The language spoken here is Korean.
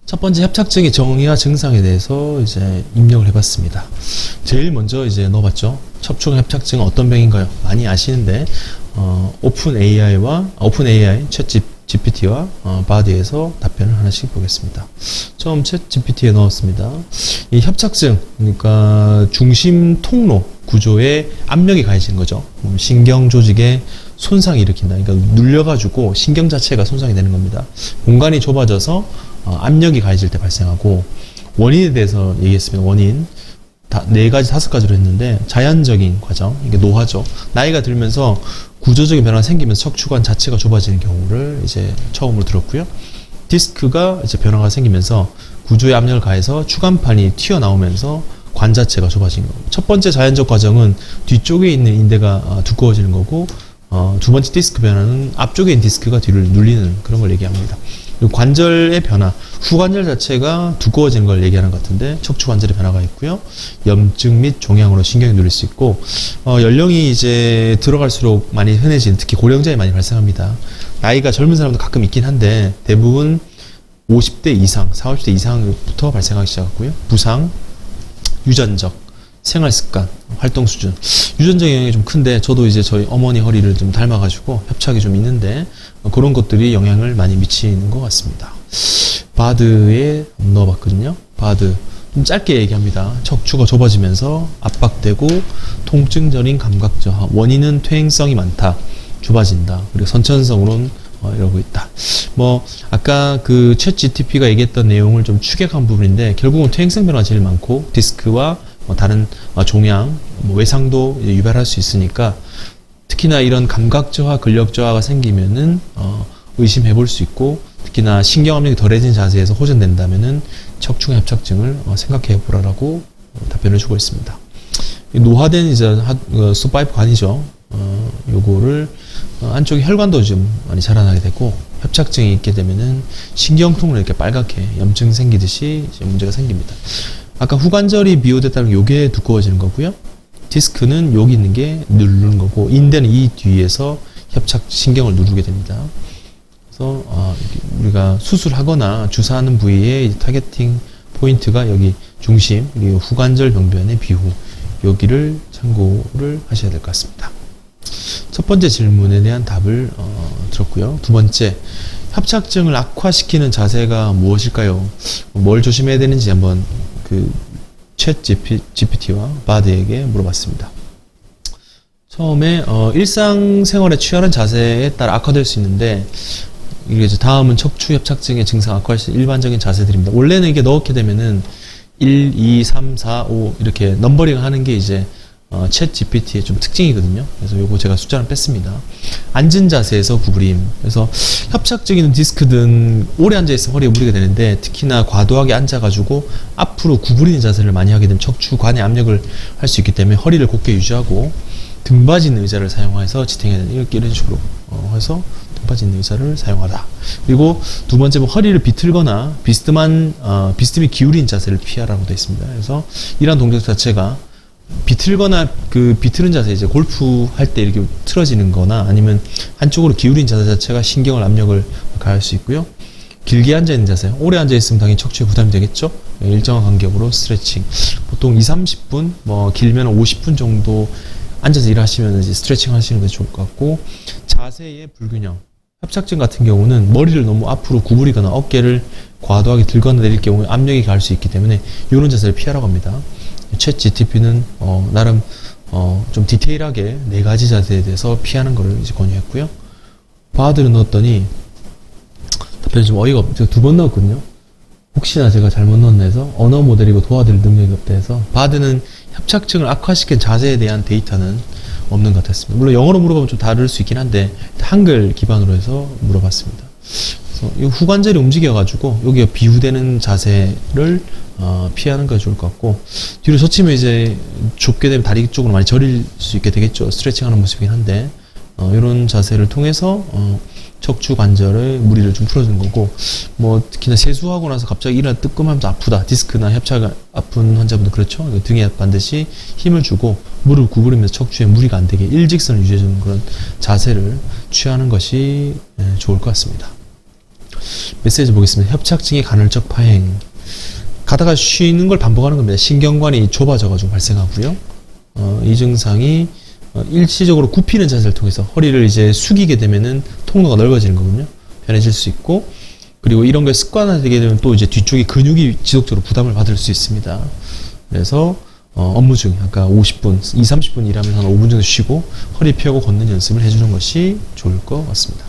첫 번째 협착증의 정의와 증상에 대해서 이제 입력을 해봤습니다. 제일 먼저 이제 넣어봤죠. 척추관 협착증은 어떤 병인가요? 많이 아시는데 오픈 AI, 챗 GPT와 바디에서 답변을 하나씩 보겠습니다. 처음 챗 GPT에 넣었습니다. 이 협착증, 그러니까 중심 통로 구조에 압력이 가해지는 거죠. 신경 조직에 손상이 일으킨다. 그러니까 눌려가지고 신경 자체가 손상이 되는 겁니다. 공간이 좁아져서 압력이 가해질 때 발생하고, 원인에 대해서 얘기했습니다. 원인 네 가지, 다섯 가지로 했는데, 자연적인 과정, 이게 노화죠. 나이가 들면서 구조적인 변화가 생기면서 척추관 자체가 좁아지는 경우를 이제 처음으로 들었고요. 디스크가 이제 변화가 생기면서 구조에 압력을 가해서 추간판이 튀어나오면서 관 자체가 좁아지는 거고, 첫 번째 자연적 과정은 뒤쪽에 있는 인대가 두꺼워지는 거고, 두 번째 디스크 변화는 앞쪽에 있는 디스크가 뒤를 눌리는 그런 걸 얘기합니다. 관절의 변화, 후관절 자체가 두꺼워지는 걸 얘기하는 것 같은데, 척추관절의 변화가 있고요. 염증 및 종양으로 신경이 눌릴 수 있고, 연령이 이제 들어갈수록 많이 흔해지는, 특히 고령자에 많이 발생합니다. 나이가 젊은 사람도 가끔 있긴 한데, 대부분 50대 이상, 40, 50대 이상부터 발생하기 시작하고요. 부상, 유전적, 생활습관, 활동 수준. 유전적 영향이 좀 큰데, 저도 이제 저희 어머니 허리를 좀 닮아가지고 협착이 좀 있는데, 그런 것들이 영향을 많이 미치는 것 같습니다. 바드에 넣어봤거든요. 바드. 좀 짧게 얘기합니다. 척추가 좁아지면서 압박되고, 통증 전인 감각 저하. 원인은 퇴행성이 많다. 좁아진다. 그리고 선천성으로는 이러고 있다. 아까 그 챗 GTP가 얘기했던 내용을 좀 축약한 부분인데, 결국은 퇴행성 변화가 제일 많고, 디스크와 다른 종양, 외상도 유발할 수 있으니까, 특히나 이런 감각 저하, 근력 저하가 생기면은 의심해 볼 수 있고, 특히나 신경 압력이 덜해진 자세에서 호전된다면은 척추관 협착증을 생각해 보라라고 답변을 주고 있습니다. 노화된 이제 수5 관이죠. 요거를 안쪽에 혈관도 좀 많이 자라나게 되고, 협착증이 있게 되면은 신경 통로 이렇게 빨갛게 염증 생기듯이 이제 문제가 생깁니다. 아까 후관절이 비교됐다는 게 요게 두꺼워지는 거고요. 디스크는 여기 있는 게 누르는 거고, 인대는 이 뒤에서 협착 신경을 누르게 됩니다. 그래서 우리가 수술하거나 주사하는 부위의 타겟팅 포인트가 여기 중심, 그리고 후관절 병변의 비후, 여기를 참고를 하셔야 될 것 같습니다. 첫 번째 질문에 대한 답을 들었고요. 두 번째, 협착증을 악화시키는 자세가 무엇일까요? 뭘 조심해야 되는지 한번 챗 GPT와 바드에게 물어봤습니다. 처음에 일상생활에 취하는 자세에 따라 악화될 수 있는데, 이게 이제 다음은 척추 협착증의 증상 악화할 수 있는 일반적인 자세들입니다. 원래는 이게 넣게 되면은 1, 2, 3, 4, 5 이렇게 넘버링 하는 게 이제 챗 GPT의 좀 특징이거든요. 그래서 요거 제가 숫자를 뺐습니다. 앉은 자세에서 구부림. 그래서 협착증이든 디스크든 오래 앉아있으면 허리에 무리가 되는데, 특히나 과도하게 앉아가지고 앞으로 구부리는 자세를 많이 하게 되면 척추관에 압력을 할 수 있기 때문에 허리를 곧게 유지하고, 등 빠진 의자를 사용해서 지탱해야 되는, 이런 식으로 해서 등 빠진 의자를 사용하라. 그리고 두 번째, 허리를 비틀거나 비스듬히 기울인 자세를 피하라고 되어 있습니다. 그래서 이러한 동작 자체가 비틀거나 비틀은 자세, 이제 골프 할 때 이렇게 틀어지는 거나 아니면 한쪽으로 기울인 자세 자체가 신경을 압력을 가할 수 있고요. 길게 앉아있는 자세, 오래 앉아있으면 당연히 척추에 부담이 되겠죠. 일정한 간격으로 스트레칭, 보통 2~30분, 길면 50분 정도 앉아서 일하시면 이제 스트레칭 하시는 게 좋을 것 같고, 자세의 불균형, 협착증 같은 경우는 머리를 너무 앞으로 구부리거나 어깨를 과도하게 들거나 내릴 경우에 압력이 가할 수 있기 때문에 이런 자세를 피하라고 합니다. 챗 GTP는 나름 좀 디테일하게 네 가지 자세에 대해서 피하는 것을 이제 권유했고요. 바드를 넣었더니 답변이 좀 어이가 없죠. 두 번 넣었거든요. 혹시나 제가 잘못 넣었나 해서, 언어 모델이고 도와드릴 능력이 없다 해서. 바드는 협착증을 악화시킨 자세에 대한 데이터는 없는 것 같았습니다. 물론 영어로 물어보면 좀 다를 수 있긴 한데, 한글 기반으로 해서 물어봤습니다. 그래서 이 후관절이 움직여가지고 여기가 비후되는 자세를 피하는 게 좋을 것 같고, 뒤로 젖히면 이제 좁게 되면 다리 쪽으로 많이 저릴 수 있게 되겠죠. 스트레칭 하는 모습이긴 한데, 이런 자세를 통해서 척추 관절의 무리를 좀 풀어주는 거고, 특히나 세수하고 나서 갑자기 일어나 뜨끔하면서 아프다, 디스크나 협착 아픈 환자분들 그렇죠. 등에 반드시 힘을 주고 무릎 구부리면서 척추에 무리가 안 되게 일직선을 유지해주는 그런 자세를 취하는 것이 좋을 것 같습니다. 메시지 보겠습니다. 협착증의 간헐적 파행. 가다가 쉬는 걸 반복하는 겁니다. 신경관이 좁아져가지고 발생하고요. 이 증상이 일시적으로 굽히는 자세를 통해서 허리를 이제 숙이게 되면은 통로가 넓어지는 거군요. 편해질 수 있고, 그리고 이런 게 습관화되게 되면 또 이제 뒤쪽에 근육이 지속적으로 부담을 받을 수 있습니다. 그래서 업무 중에 아까 50분, 30분 일하면 한 5분 정도 쉬고 허리 펴고 걷는 연습을 해주는 것이 좋을 것 같습니다.